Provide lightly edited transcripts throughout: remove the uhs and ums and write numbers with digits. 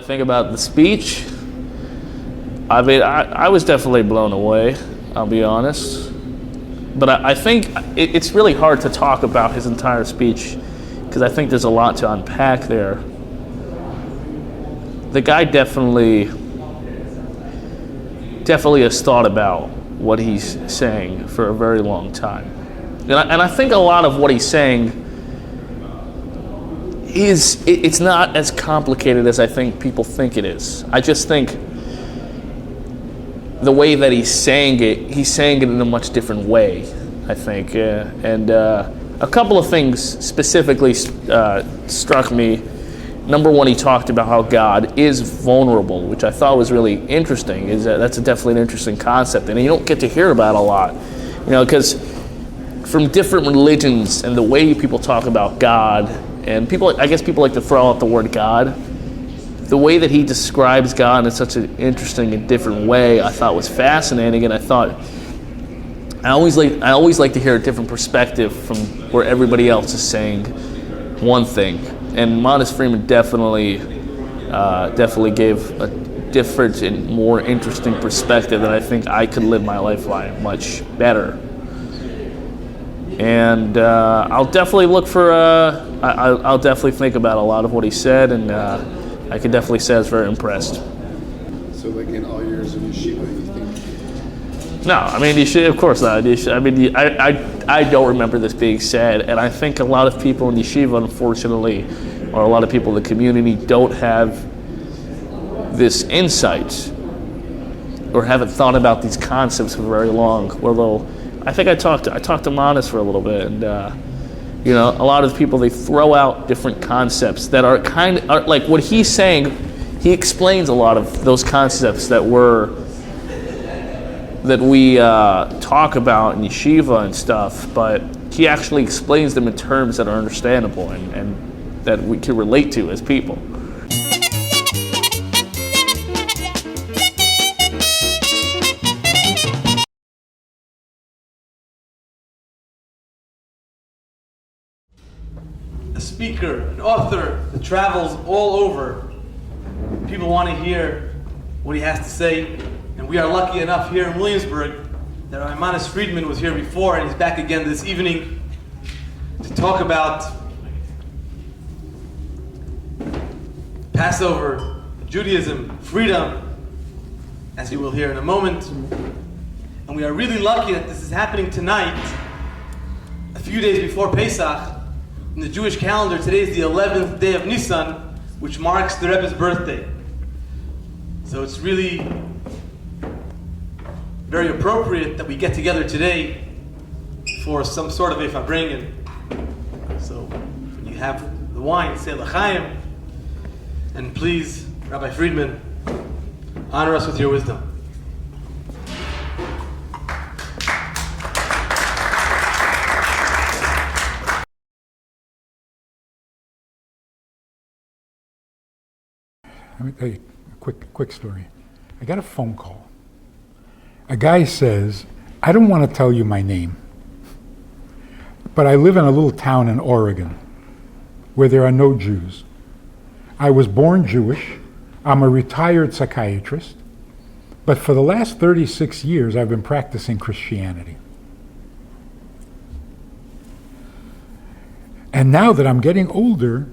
think about the speech, I mean, I was definitely blown away, I'll be honest. But I think it's really hard to talk about his entire speech because I think there's a lot to unpack there. The guy definitely has thought about what he's saying for a very long time. And I think a lot of what he's saying it's not as complicated as I think people think it is. I just think the way that he's saying it in a much different way, I think. And a couple of things specifically struck me. Number one, he talked about how God is vulnerable, which I thought was really interesting. That's definitely an interesting concept, and you don't get to hear about a lot, because from different religions and the way people talk about God, and I guess people like to throw out the word God. The way that he describes God in such an interesting and different way, I thought was fascinating, and I always like to hear a different perspective from where everybody else is saying one thing. And Manis Friedman definitely gave a different and more interesting perspective that I think I could live my life by much better. And I'll definitely look for. I'll definitely think about a lot of what he said, and I can definitely say I was very impressed. So, like in all years of yeshiva, you think? No, I mean, of course not. I mean, I don't remember this being said, and I think a lot of people in yeshiva, unfortunately, or a lot of people in the community don't have this insight or haven't thought about these concepts for very long. Although, I think I talked to Manis for a little bit, and a lot of people, they throw out different concepts that are like what he's saying. He explains a lot of those concepts that we talk about in yeshiva and stuff, but he actually explains them in terms that are understandable and that we can relate to as people. A speaker, an author that travels all over. People want to hear what he has to say. And we are lucky enough here in Williamsburg that our Manis Friedman was here before and he's back again this evening to talk about Passover, Judaism, freedom, as you will hear in a moment. And we are really lucky that this is happening tonight, a few days before Pesach. In the Jewish calendar, today is the 11th day of Nisan, which marks the Rebbe's birthday. So it's really very appropriate that we get together today for some sort of a farbrengen. So when you have the wine, say l'chaim, and please, Rabbi Friedman, honor us with your wisdom. Let me tell you a quick story. I got a phone call. A guy says, I don't want to tell you my name, but I live in a little town in Oregon where there are no Jews. I was born Jewish. I'm a retired psychiatrist, but for the last 36 years I've been practicing Christianity. And now that I'm getting older,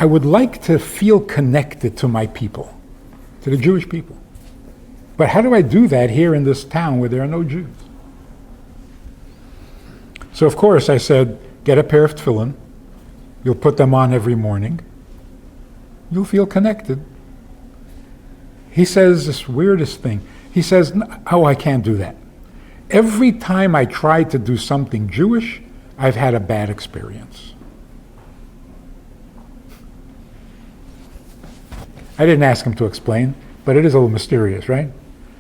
I would like to feel connected to my people, to the Jewish people. But how do I do that here in this town where there are no Jews? So of course I said, get a pair of tefillin. You'll put them on every morning. You'll feel connected. He says this weirdest thing. He says, oh, I can't do that. Every time I try to do something Jewish, I've had a bad experience. I didn't ask him to explain, but it is a little mysterious, right?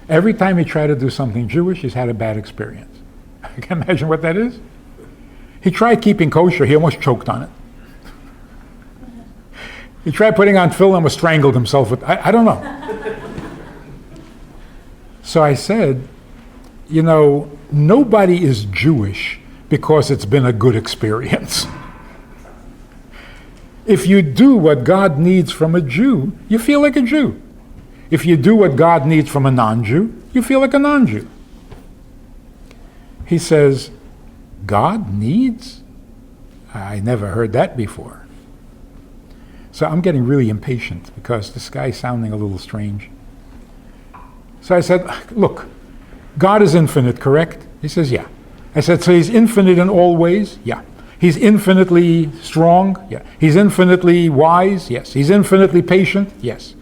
Every time he tried to do something Jewish, he's had a bad experience. I can imagine what that is. He tried keeping kosher, he almost choked on it. He tried putting on tefillin, almost strangled himself with, I don't know. So I said, nobody is Jewish because it's been a good experience. If you do what God needs from a Jew, you feel like a Jew. If you do what God needs from a non-Jew, you feel like a non-Jew. He says, God needs? I never heard that before. So I'm getting really impatient because this guy's sounding a little strange. So I said, look, God is infinite, correct? He says, yeah. I said, so he's infinite in all ways? Yeah. He's infinitely strong? Yeah. He's infinitely wise? Yes. He's infinitely patient? Yes.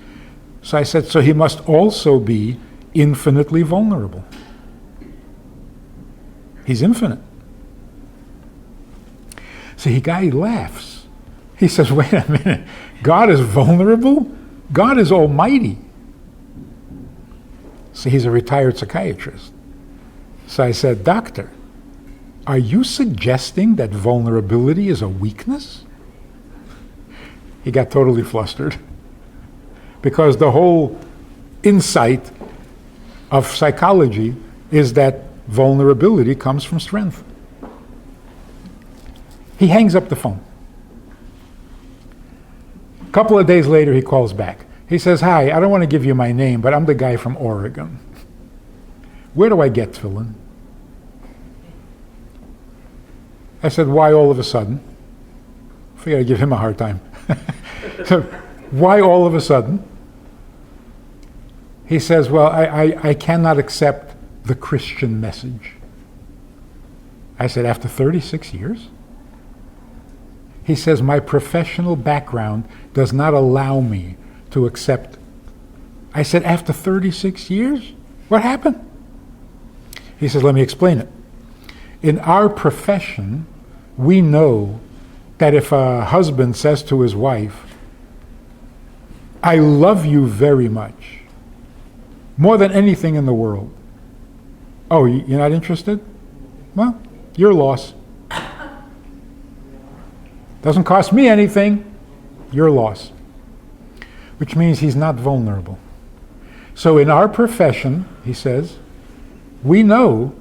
So I said, so he must also be infinitely vulnerable. He's infinite. So the guy laughs. He says, wait a minute, God is vulnerable? God is almighty. So he's a retired psychiatrist. So I said, doctor, are you suggesting that vulnerability is a weakness? He got totally flustered. Because the whole insight of psychology is that vulnerability comes from strength. He hangs up the phone. A couple of days later, he calls back. He says, hi, I don't want to give you my name, but I'm the guy from Oregon. Where do I get tefillin? I said, why all of a sudden? I figured I'd give him a hard time. So, why all of a sudden? He says, well, I cannot accept the Christian message. I said, after 36 years? He says, my professional background does not allow me to accept. I said, after 36 years? What happened? He says, let me explain it. In our profession, we know that if a husband says to his wife, I love you very much, more than anything in the world. Oh, you're not interested? Well, your loss. Doesn't cost me anything, your loss. Which means he's not vulnerable. So in our profession, he says, we know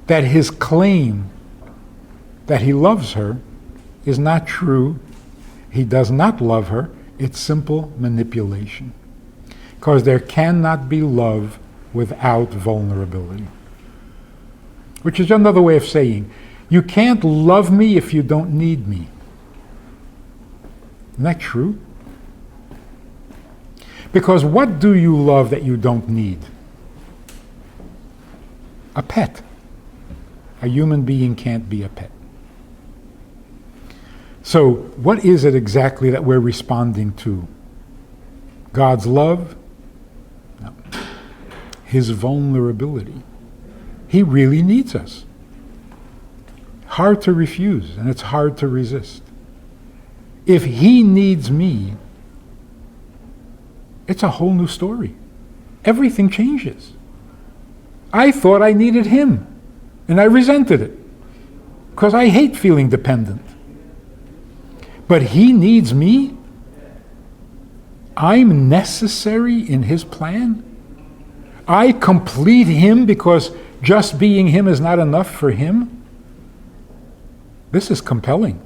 that his claim that he loves her is not true. He does not love her. It's simple manipulation. Because there cannot be love without vulnerability. Which is another way of saying, you can't love me if you don't need me. Isn't that true? Because what do you love that you don't need? A pet. A human being can't be a pet. So, what is it exactly that we're responding to? God's love? No. His vulnerability. He really needs us. Hard to refuse, and it's hard to resist. If he needs me, it's a whole new story. Everything changes. I thought I needed him, and I resented it, because I hate feeling dependent. But he needs me? I'm necessary in his plan? I complete him because just being him is not enough for him? This is compelling.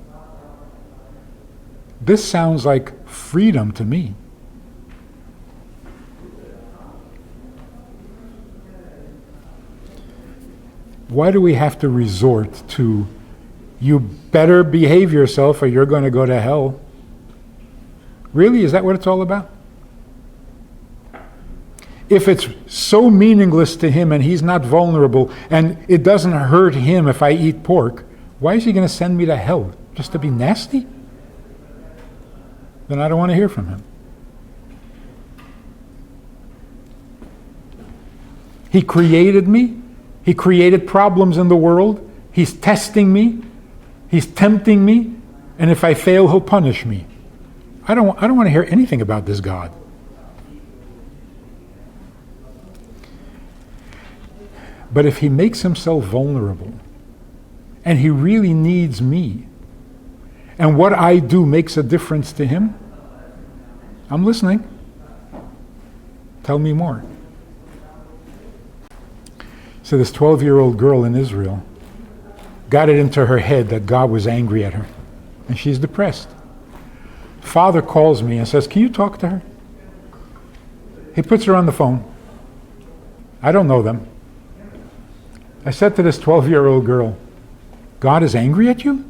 This sounds like freedom to me. Why do we have to resort to, you better behave yourself or you're going to go to hell? Really? Is that what it's all about? If it's so meaningless to him and he's not vulnerable and it doesn't hurt him if I eat pork, why is he going to send me to hell? Just to be nasty? Then I don't want to hear from him. He created me. He created problems in the world. He's testing me. He's tempting me. And if I fail, he'll punish me. I don't want to hear anything about this God. But if he makes himself vulnerable, and he really needs me, and what I do makes a difference to him, I'm listening. Tell me more. So this 12-year-old girl in Israel got it into her head that God was angry at her, and she's depressed. Father calls me and says, "Can you talk to her?" He puts her on the phone. I don't know them. I said to this 12-year-old girl, "God is angry at you?"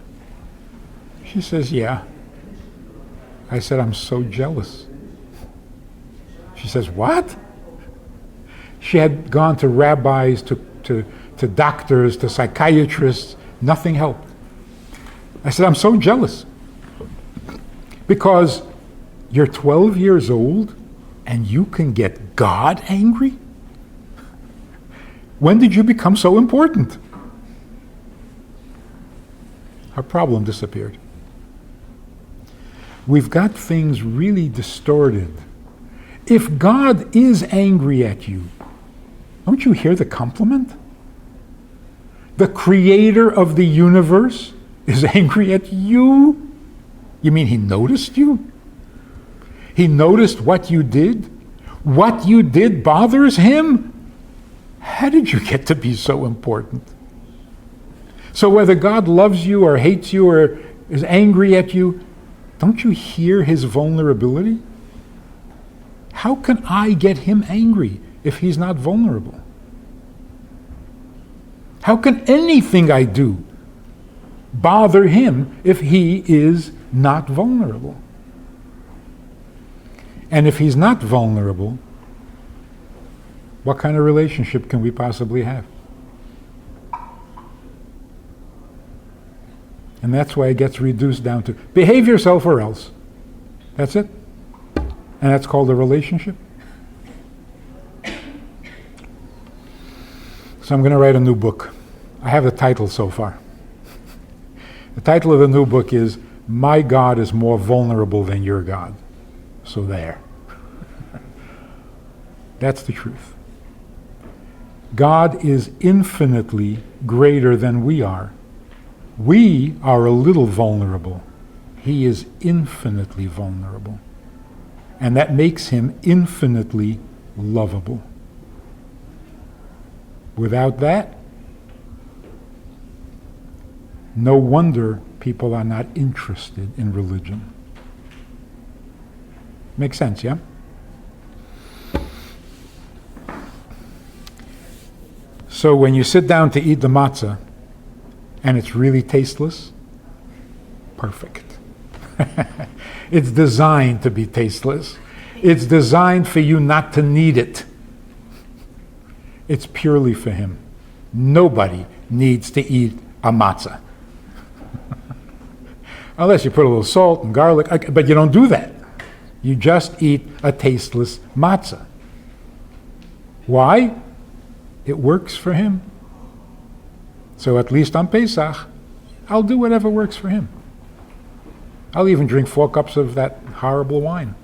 She says, "Yeah." I said, "I'm so jealous." She says, "What?" She had gone to rabbis, to doctors, to psychiatrists. Nothing helped. I said, "I'm so jealous. Because you're 12 years old and you can get God angry? When did you become so important?" Her problem disappeared. We've got things really distorted. If God is angry at you, don't you hear the compliment? The creator of the universe is angry at you? You mean he noticed you? He noticed what you did? What you did bothers him? How did you get to be so important? So whether God loves you or hates you or is angry at you, don't you hear his vulnerability? How can I get him angry if he's not vulnerable? How can anything I do bother him if he is not vulnerable? And if he's not vulnerable, what kind of relationship can we possibly have? And that's why it gets reduced down to behave yourself or else. That's it. And that's called a relationship. So I'm going to write a new book. I have the title so far. The title of the new book is "My God is More Vulnerable Than Your God." So there. That's the truth. God is infinitely greater than we are. We are a little vulnerable. He is infinitely vulnerable. And that makes him infinitely lovable. Without that, no wonder people are not interested in religion. Makes sense, yeah? So when you sit down to eat the matzah and it's really tasteless, perfect. It's designed to be tasteless. It's designed for you not to need it. It's purely for him. Nobody needs to eat a matzah. Unless you put a little salt and garlic, but you don't do that. You just eat a tasteless matzah. Why? It works for him. So at least on Pesach, I'll do whatever works for him. I'll even drink 4 cups of that horrible wine.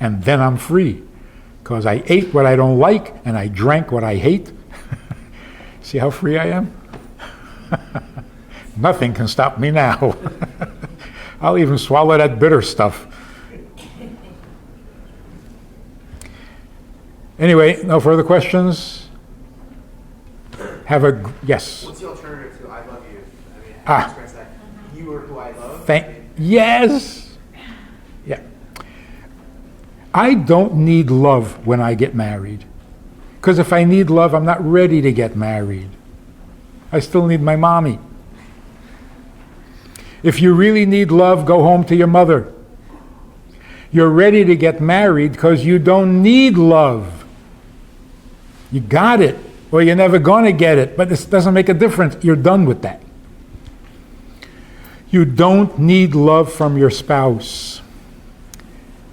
And then I'm free, because I ate what I don't like and I drank what I hate. See how free I am? Nothing can stop me now. I'll even swallow that bitter stuff. Anyway, no further questions? Yes. What's the alternative to "I love you"? I mean, how do you express that? You are who I love. Yes. Yeah. I don't need love when I get married. Because if I need love, I'm not ready to get married. I still need my mommy. If you really need love, go home to your mother. You're ready to get married because you don't need love. You got it, or you're never going to get it, but this doesn't make a difference. You're done with that. You don't need love from your spouse.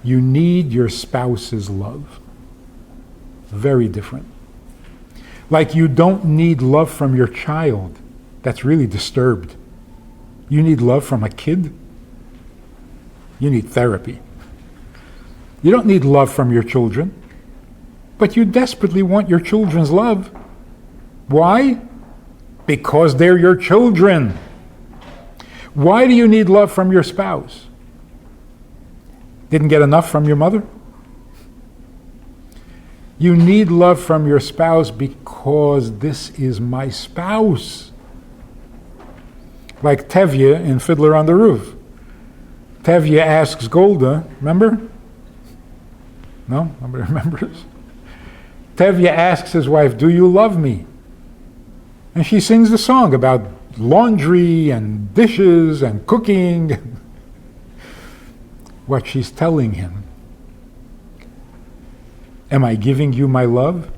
You need your spouse's love. Very different. Like you don't need love from your child. That's really disturbed. You need love from a kid. You need therapy. You don't need love from your children, but you desperately want your children's love. Why? Because they're your children. Why do you need love from your spouse? Didn't get enough from your mother? You need love from your spouse because this is my spouse. Like Tevye in Fiddler on the Roof. Tevye asks Golda, remember? No? Nobody remembers? Tevye asks his wife, "Do you love me?" And she sings the song about laundry and dishes and cooking. What she's telling him, am I giving you my love?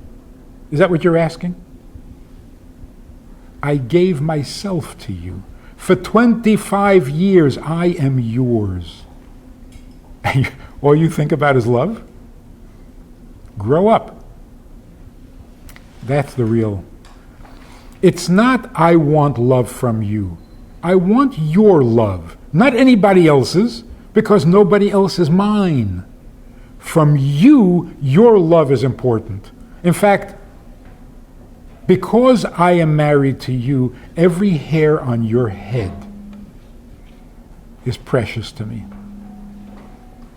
Is that what you're asking? I gave myself to you. For 25 years, I am yours. And all you think about is love? Grow up. That's the real. It's not, I want love from you. I want your love, not anybody else's, because nobody else is mine. From you, your love is important. In fact, because I am married to you, every hair on your head is precious to me.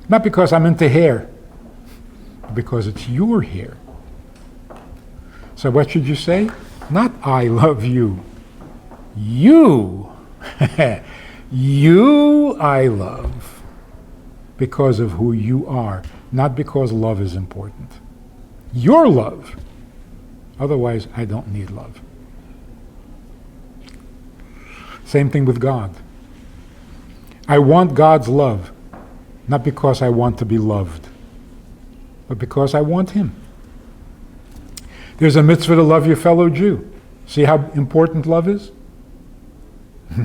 Not because I'm into hair, but because it's your hair. So what should you say? Not I love you. You. You I love. Because of who you are, not because love is important. Your love. Otherwise, I don't need love. Same thing with God. I want God's love, not because I want to be loved, but because I want Him. There's a mitzvah to love your fellow Jew. See how important love is?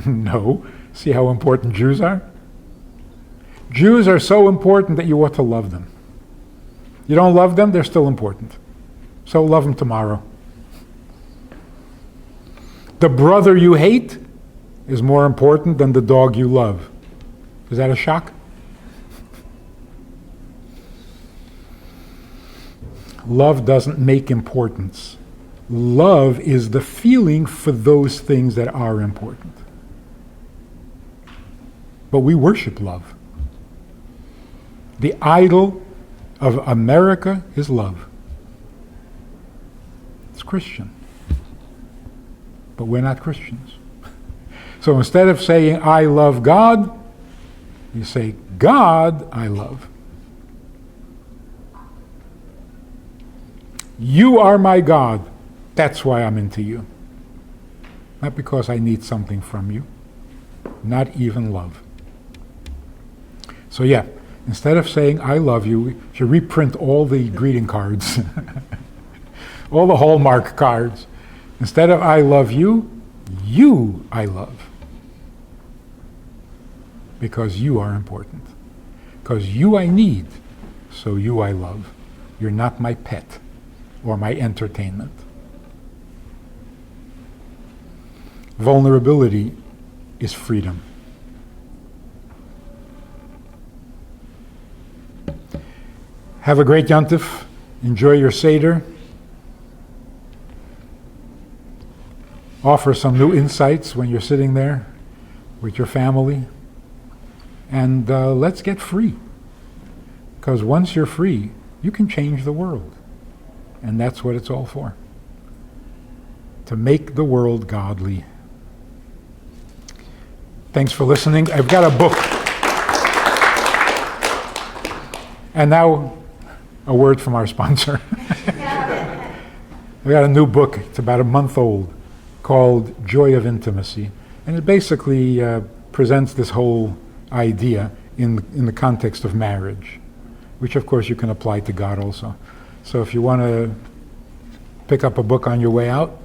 No. See how important Jews are? Jews are so important that you ought to love them. You don't love them, they're still important. So love them tomorrow. The brother you hate is more important than the dog you love. Is that a shock? Love doesn't make importance. Love is the feeling for those things that are important. But we worship love. The idol of America is love. It's Christian. But we're not Christians. So instead of saying, I love God, you say, God I love. You are my God. That's why I'm into you. Not because I need something from you. Not even love. So yeah, instead of saying I love you, we should reprint all the greeting cards. All the Hallmark cards. Instead of I love you, you I love. Because you are important. Because you I need, so you I love. You're not my pet or my entertainment. Vulnerability is freedom. Have a great Yontif. Enjoy your Seder. Offer some new insights when you're sitting there with your family. And let's get free. Because once you're free, you can change the world. And that's what it's all for. To make the world godly. Thanks for listening. I've got a book. And now, a word from our sponsor. We got a new book. It's about a month old, called Joy of Intimacy. And it basically presents this whole idea in the context of marriage, which of course you can apply to God also. So if you want to pick up a book on your way out,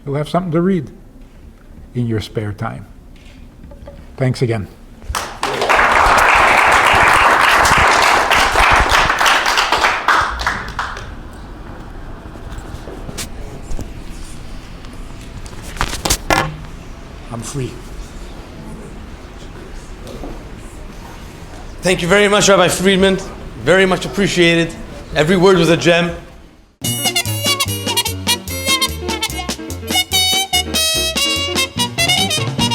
you'll have something to read in your spare time. Thanks again. I'm free. Thank you very much, Rabbi Friedman. Very much appreciated. Every word was a gem.